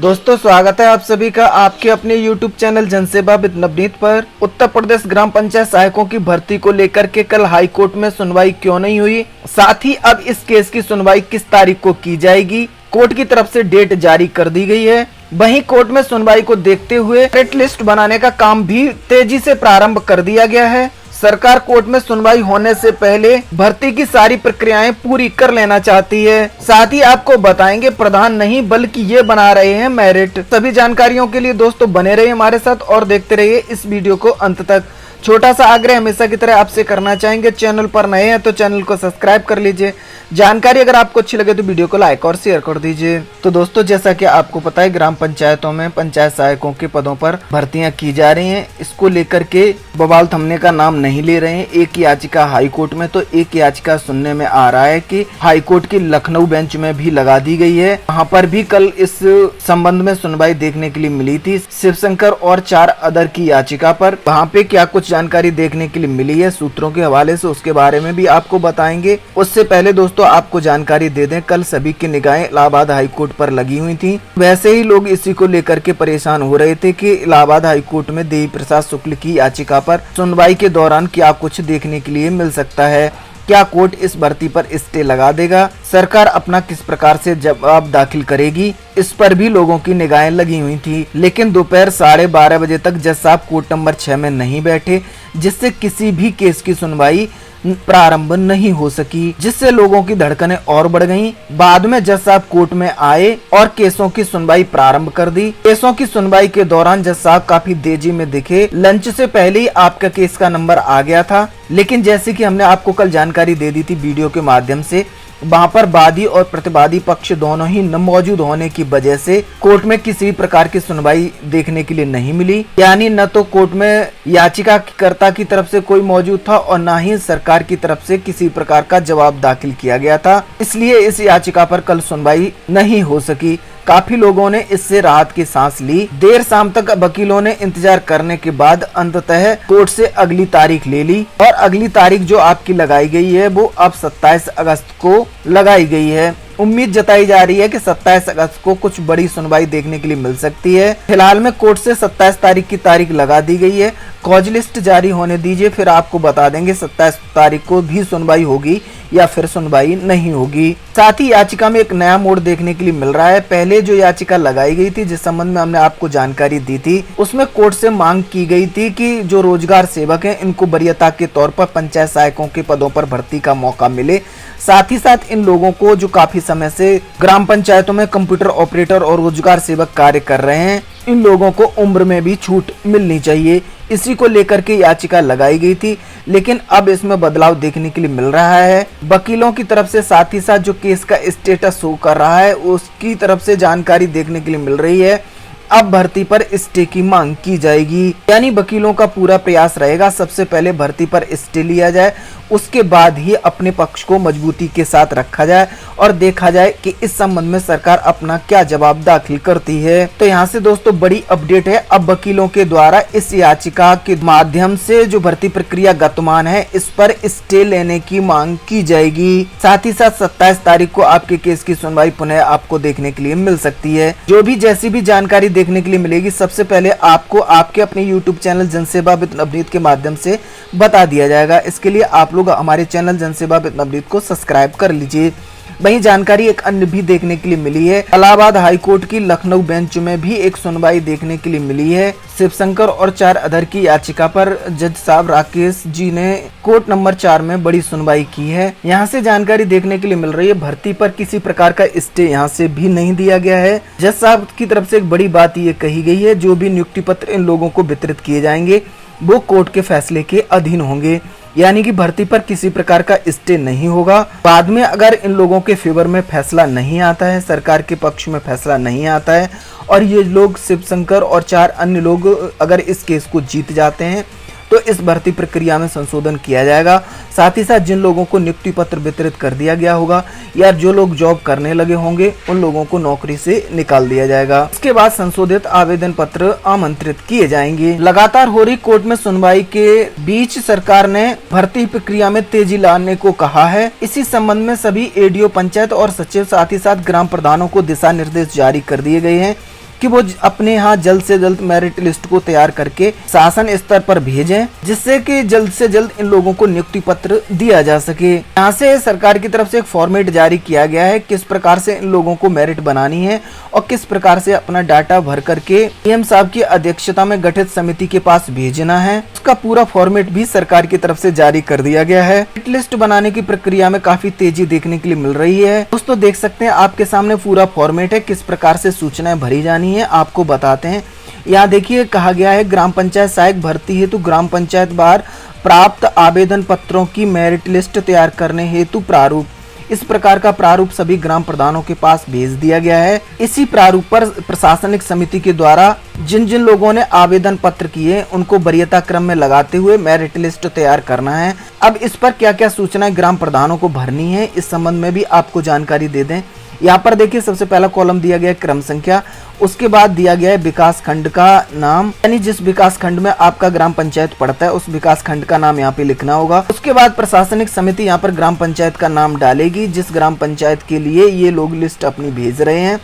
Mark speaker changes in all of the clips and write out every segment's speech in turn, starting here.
Speaker 1: दोस्तों स्वागत है आप सभी का आपके अपने YouTube चैनल जनसेवा विद नवनीत पर। उत्तर प्रदेश ग्राम पंचायत सहायकों की भर्ती को लेकर के कल हाई कोर्ट में सुनवाई क्यों नहीं हुई, साथ ही अब इस केस की सुनवाई किस तारीख को की जाएगी। कोर्ट की तरफ से डेट जारी कर दी गई है। वहीं कोर्ट में सुनवाई को देखते हुए मेरिट लिस्ट बनाने का काम भी तेजी से प्रारंभ कर दिया गया है। सरकार कोर्ट में सुनवाई होने से पहले भर्ती की सारी प्रक्रियाएं पूरी कर लेना चाहती है। साथ ही आपको बताएंगे प्रधान नहीं बल्कि ये बना रहे हैं मेरिट। सभी जानकारियों के लिए दोस्तों बने रहिए हमारे साथ और देखते रहिए इस वीडियो को अंत तक। छोटा सा आग्रह हमेशा की तरह आपसे करना चाहेंगे, चैनल पर नए हैं तो चैनल को सब्सक्राइब कर लीजिए। जानकारी अगर आपको अच्छी लगे तो वीडियो को लाइक और शेयर कर दीजिए। तो दोस्तों जैसा कि आपको पता है ग्राम पंचायतों में पंचायत सहायकों के पदों पर भर्तियां की जा रही हैं। इसको लेकर के बवाल थमने का नाम नहीं ले रहे हैं। एक याचिका हाई कोर्ट में तो एक याचिका सुनने में आ रहा है कि हाई कोर्ट की लखनऊ बेंच में भी लगा दी गई है। वहाँ पर भी कल इस संबंध में सुनवाई देखने के लिए मिली थी शिवशंकर और 4 अदर की याचिका पर। वहाँ पे क्या कुछ जानकारी देखने के लिए मिली है सूत्रों के हवाले से, उसके बारे में भी आपको बताएंगे। उससे पहले दोस्तों आपको जानकारी दे दें, कल सभी की निगाहें इलाहाबाद हाई कोर्ट पर लगी हुई थी। वैसे ही लोग इसी को लेकर के परेशान हो रहे थे कि इलाहाबाद हाई कोर्ट में देवी प्रसाद शुक्ल की याचिका पर सुनवाई के दौरान क्या कुछ देखने के लिए मिल सकता है। क्या कोर्ट इस भर्ती पर स्टे लगा देगा, सरकार अपना किस प्रकार से जवाब दाखिल करेगी, इस पर भी लोगों की निगाहें लगी हुई थी। लेकिन दोपहर 12:30 बजे तक जज साहब कोर्ट नंबर 6 में नहीं बैठे, जिससे किसी भी केस की सुनवाई प्रारंभ नहीं हो सकी, जिससे लोगों की धड़कनें और बढ़ गईं। बाद में जज साहब कोर्ट में आए और केसों की सुनवाई प्रारंभ कर दी। केसों की सुनवाई के दौरान जज साहब काफी तेजी में दिखे। लंच से पहले ही आपका केस का नंबर आ गया था, लेकिन जैसे कि हमने आपको कल जानकारी दे दी थी वीडियो के माध्यम से, वहाँ पर वादी और प्रतिवादी पक्ष दोनों ही न मौजूद होने की वजह से कोर्ट में किसी प्रकार की सुनवाई देखने के लिए नहीं मिली। यानी न तो कोर्ट में याचिकाकर्ता की तरफ से कोई मौजूद था और न ही सरकार की तरफ से किसी प्रकार का जवाब दाखिल किया गया था। इसलिए इस याचिका पर कल सुनवाई नहीं हो सकी। काफी लोगों ने इससे राहत की सांस ली। देर शाम तक वकीलों ने इंतजार करने के बाद अंततः कोर्ट से अगली तारीख ले ली और अगली तारीख जो आपकी लगाई गई है वो अब 27 अगस्त को लगाई गई है। उम्मीद जताई जा रही है कि 27 अगस्त को कुछ बड़ी सुनवाई देखने के लिए मिल सकती है। फिलहाल में कोर्ट से 27 तारीख की तारीख लगा दी गई है। कॉज लिस्ट जारी होने दीजिए, फिर आपको बता देंगे 27 तारीख को भी सुनवाई होगी या फिर सुनवाई नहीं होगी। साथ ही याचिका में एक नया मोड़ देखने के लिए मिल रहा है। पहले जो याचिका लगाई गई थी जिस संबंध में हमने आपको जानकारी दी थी, उसमें कोर्ट से मांग की गई थी कि जो रोजगार सेवक हैं इनको वरीयता के तौर पर पंचायत सहायकों के पदों पर भर्ती का मौका मिले। साथ ही साथ इन लोगों को जो काफी समय से ग्राम पंचायतों में कंप्यूटर ऑपरेटर और रोजगार सेवक कार्य कर रहे हैं, इन लोगों को उम्र में भी छूट मिलनी चाहिए। इसी को लेकर के याचिका लगाई गई थी, लेकिन अब इसमें बदलाव देखने के लिए मिल रहा है। वकीलों की तरफ से साथ ही साथ जो केस का स्टेटस शो कर रहा है उसकी तरफ से जानकारी देखने के लिए मिल रही है। अब भर्ती पर स्टे की मांग की जाएगी, यानी वकीलों का पूरा प्रयास रहेगा सबसे पहले भर्ती पर स्टे लिया जाए, उसके बाद ही अपने पक्ष को मजबूती के साथ रखा जाए और देखा जाए कि इस संबंध में सरकार अपना क्या जवाब दाखिल करती है। तो यहाँ से दोस्तों बड़ी अपडेट है। अब वकीलों के द्वारा इस याचिका के माध्यम से जो भर्ती प्रक्रिया गतिमान है इस पर स्टे लेने की मांग की जाएगी। साथ ही साथ 27 तारीख को आपके केस की सुनवाई पुनः आपको देखने के लिए मिल सकती है। जो भी जैसी भी जानकारी देखने के लिए मिलेगी सबसे पहले आपको आपके अपने YouTube चैनल जनसेवा विद नवनीत के माध्यम से बता दिया जाएगा। इसके लिए आप लोग हमारे चैनल जनसेवा विद नवनीत को सब्सक्राइब कर लीजिए। वहीं जानकारी एक अन्य भी देखने के लिए मिली है। इलाहाबाद हाई कोर्ट की लखनऊ बेंच में भी एक सुनवाई देखने के लिए मिली है। शिवशंकर और 4 अदर की याचिका पर जज साहब राकेश जी ने कोर्ट नंबर 4 में बड़ी सुनवाई की है। यहाँ से जानकारी देखने के लिए मिल रही है भर्ती पर किसी प्रकार का स्टे यहाँ से भी नहीं दिया गया है। जज साहब की तरफ से एक बड़ी बात ये कही गई है, जो भी नियुक्ति पत्र इन लोगों को वितरित किए जाएंगे वो कोर्ट के फैसले के अधीन होंगे, यानी कि भर्ती पर किसी प्रकार का स्टे नहीं होगा। बाद में अगर इन लोगों के फेवर में फैसला नहीं आता है, सरकार के पक्ष में फैसला नहीं आता है और ये लोग शिवशंकर और 4 अन्य लोग अगर इस केस को जीत जाते हैं तो इस भर्ती प्रक्रिया में संशोधन किया जाएगा। साथ ही साथ जिन लोगों को नियुक्ति पत्र वितरित कर दिया गया होगा या जो लोग जॉब करने लगे होंगे उन लोगों को नौकरी से निकाल दिया जाएगा। इसके बाद संशोधित आवेदन पत्र आमंत्रित किए जाएंगे। लगातार हो रही कोर्ट में सुनवाई के बीच सरकार ने भर्ती प्रक्रिया में तेजी लाने को कहा है। इसी संबंध में सभी एडीओ पंचायत और सचिव साथ ही साथ ग्राम प्रधानों को दिशा निर्देश जारी कर दिए गए हैं। कि वो अपने यहाँ जल्द से जल्द मेरिट लिस्ट को तैयार करके शासन स्तर पर भेजें, जिससे कि जल्द से जल्द इन लोगों को नियुक्ति पत्र दिया जा सके। यहाँ से सरकार की तरफ से एक फॉर्मेट जारी किया गया है किस प्रकार से इन लोगों को मेरिट बनानी है और किस प्रकार से अपना डाटा भर करके सीएम साहब की अध्यक्षता में गठित समिति के पास भेजना है। उसका पूरा फॉर्मेट भी सरकार की तरफ से जारी कर दिया गया है। मेरिट लिस्ट बनाने की प्रक्रिया में काफी तेजी देखने के लिए मिल रही है। दोस्तों देख सकते हैं आपके सामने पूरा फॉर्मेट है, किस प्रकार से सूचनाएं भरी जानी है आपको बताते हैं। यहाँ देखिए कहा गया है ग्राम पंचायत सहायक भर्ती हेतु ग्राम पंचायत बाहर प्राप्त आवेदन पत्रों की मेरिट लिस्ट तैयार करने हेतु प्रारूप। इस प्रकार का प्रारूप सभी ग्राम प्रधानों के पास भेज दिया गया है। इसी प्रारूप पर प्रशासनिक समिति के द्वारा जिन जिन लोगों ने आवेदन पत्र किए उनको वरीयता क्रम में लगाते हुए मेरिट लिस्ट तैयार करना है। अब इस पर क्या क्या सूचनाएं ग्राम प्रधानों को भरनी है इस संबंध में भी आपको जानकारी दे दें। यहाँ पर देखिए सबसे पहला कॉलम दिया गया है क्रम संख्या, उसके बाद दिया गया है विकास खंड का नाम, यानी जिस विकास खंड में आपका ग्राम पंचायत पड़ता है उस विकास खंड का नाम यहाँ पे लिखना होगा। उसके बाद प्रशासनिक समिति यहाँ पर ग्राम पंचायत का नाम डालेगी जिस ग्राम पंचायत के लिए ये लोग लिस्ट अपनी भेज रहे हैं।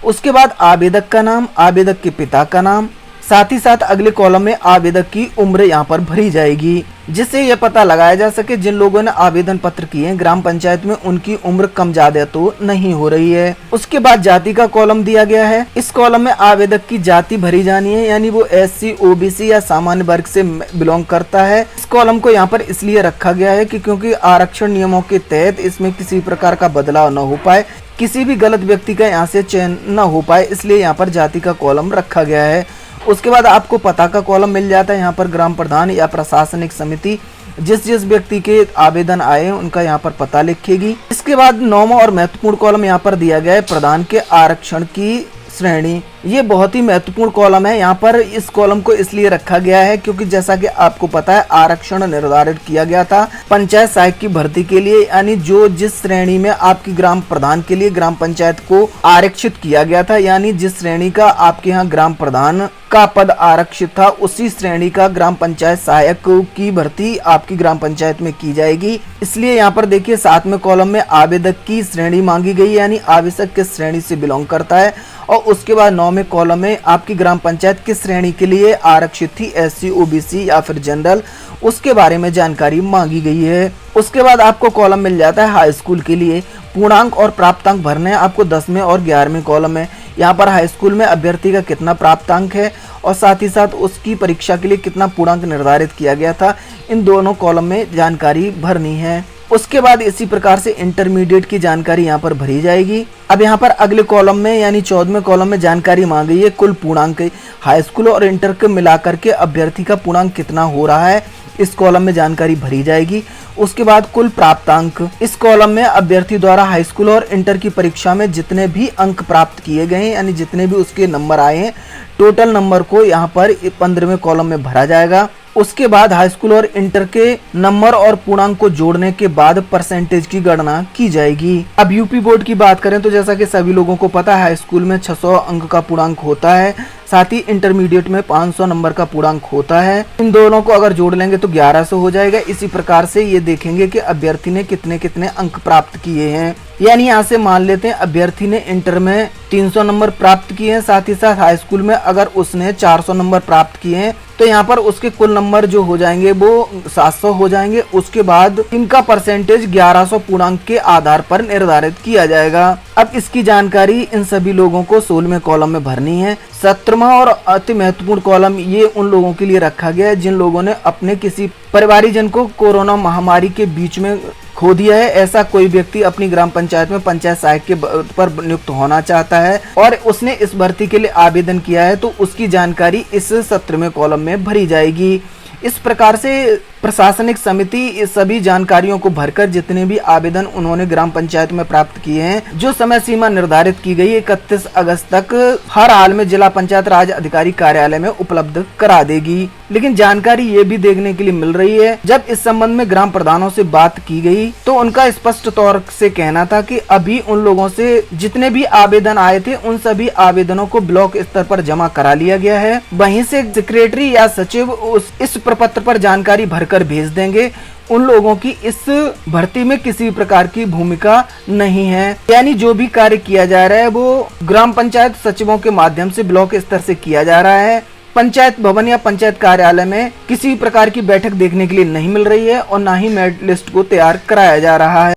Speaker 1: उसके बाद आवेदक का नाम, आवेदक के पिता का नाम, साथ ही साथ अगले कॉलम में आवेदक की उम्र यहाँ पर भरी जाएगी, जिससे यह पता लगाया जा सके जिन लोगों ने आवेदन पत्र किए हैं ग्राम पंचायत में उनकी उम्र कम ज्यादा तो नहीं हो रही है। उसके बाद जाति का कॉलम दिया गया है। इस कॉलम में आवेदक की जाति भरी जानी है, यानी वो SC, OBC या सामान्य वर्ग से बिलोंग करता है। इस कॉलम को यहाँ पर इसलिए रखा गया है कि क्योंकि आरक्षण नियमों के तहत इसमें किसी प्रकार का बदलाव न हो पाए, किसी भी गलत व्यक्ति का यहाँ से चयन न हो पाए, इसलिए यहाँ पर जाति का कॉलम रखा गया है। उसके बाद आपको पता का कॉलम मिल जाता है। यहाँ पर ग्राम प्रधान या प्रशासनिक समिति जिस जिस व्यक्ति के आवेदन आए उनका यहाँ पर पता लिखेगी। इसके बाद 9वां और महत्वपूर्ण कॉलम यहाँ पर दिया गया है प्रधान के आरक्षण की श्रेणी। ये बहुत ही महत्वपूर्ण कॉलम है। यहाँ पर इस कॉलम को इसलिए रखा गया है क्योंकि जैसा कि आपको पता है आरक्षण निर्धारित किया गया था पंचायत सहायक की भर्ती के लिए, यानी जो जिस श्रेणी में आपकी ग्राम प्रधान के लिए ग्राम पंचायत को आरक्षित किया गया था, यानी जिस श्रेणी का आपके यहाँ ग्राम प्रधान का पद आरक्षित था उसी श्रेणी का ग्राम पंचायत सहायक की भर्ती आपकी ग्राम पंचायत में की जाएगी। इसलिए यहाँ पर देखिए 7वें कॉलम में आवेदक की श्रेणी मांगी गई, यानी आवेदक किस श्रेणी से बिलोंग करता है। और उसके बाद 9वें कॉलम में आपकी ग्राम पंचायत किस श्रेणी के लिए आरक्षित थी, SC, OBC या फिर जनरल, उसके बारे में जानकारी मांगी गई है। उसके बाद आपको कॉलम मिल जाता है हाई स्कूल के लिए। पूर्णांक और प्राप्तांक भरने हैं आपको 10वें और 11वें कॉलम में। यहाँ पर हाई स्कूल में अभ्यर्थी का कितना प्राप्तांक है और साथ ही साथ उसकी परीक्षा के लिए कितना पूर्णांक निर्धारित किया गया था, इन दोनों कॉलम में जानकारी भरनी है। उसके बाद इसी प्रकार से इंटरमीडिएट की जानकारी यहाँ पर भरी जाएगी। अब यहाँ पर अगले कॉलम में यानी 14वें कॉलम में जानकारी मांगी है कुल पूर्णांक, हाई स्कूल और इंटर को मिलाकर के अभ्यर्थी का पूर्णांक कितना हो रहा है, इस कॉलम में जानकारी भरी जाएगी। उसके बाद कुल प्राप्तांक, इस कॉलम में अभ्यर्थी द्वारा हाई स्कूल और इंटर की परीक्षा में जितने भी अंक प्राप्त किए गए हैं, यानी जितने भी उसके नंबर आए हैं, टोटल नंबर को यहाँ पर 15वें कॉलम में भरा जाएगा। उसके बाद हाई स्कूल और इंटर के नंबर और पूर्णांक को जोड़ने के बाद परसेंटेज की गणना की जाएगी। अब यूपी बोर्ड की बात करें तो जैसा कि सभी लोगों को पता है हाई स्कूल में 600 अंक का पूर्णांक होता है, साथ ही इंटरमीडिएट में 500 नंबर का पूर्णांक होता है। इन दोनों को अगर जोड़ लेंगे तो 1100 हो जाएगा। इसी प्रकार से ये देखेंगे कि अभ्यर्थी ने कितने कितने अंक प्राप्त किए हैं। यानी यहाँ से मान लेते हैं अभ्यर्थी ने इंटर में 300 नंबर प्राप्त किए हैं, साथ ही साथ हाई स्कूल में अगर उसने 400 नंबर प्राप्त किए हैं तो यहाँ पर उसके कुल नंबर जो हो जाएंगे वो 700 हो जाएंगे। उसके बाद इनका परसेंटेज 1100 पूर्णांक के आधार पर निर्धारित किया जाएगा। अब इसकी जानकारी इन सभी लोगों को 16वें कॉलम में भरनी है। 17वां और अति महत्वपूर्ण कॉलम ये उन लोगों के लिए रखा गया है जिन लोगों ने अपने किसी परिवारीजन को कोरोना महामारी के बीच में खो दिया है। ऐसा कोई व्यक्ति अपनी ग्राम पंचायत में पंचायत सहायक के पर नियुक्त होना चाहता है और उसने इस भर्ती के लिए आवेदन किया है तो उसकी जानकारी इस 17वें कॉलम में भरी जाएगी। इस प्रकार से प्रशासनिक समिति इस सभी जानकारियों को भरकर जितने भी आवेदन उन्होंने ग्राम पंचायत में प्राप्त किए हैं, जो समय सीमा निर्धारित की गई 31 अगस्त तक हर हाल में जिला पंचायत राज अधिकारी कार्यालय में उपलब्ध करा देगी। लेकिन जानकारी ये भी देखने के लिए मिल रही है, जब इस संबंध में ग्राम प्रधानों से बात की गई तो उनका स्पष्ट तौर से कहना था कि अभी उन लोगों से जितने भी आवेदन आए थे उन सभी आवेदनों को ब्लॉक स्तर पर जमा करा लिया गया है। वहीं से सेक्रेटरी या सचिव इस प्रपत्र पर जानकारी भरकर भेज देंगे। उन लोगों की इस भर्ती में किसी प्रकार की भूमिका नहीं है। यानी जो भी कार्य किया जा रहा है वो ग्राम पंचायत सचिवों के माध्यम से ब्लॉक स्तर से किया जा रहा है। पंचायत भवन या पंचायत कार्यालय में किसी प्रकार की बैठक देखने के लिए नहीं मिल रही है और ना ही मेरिट लिस्ट को तैयार कराया जा रहा है।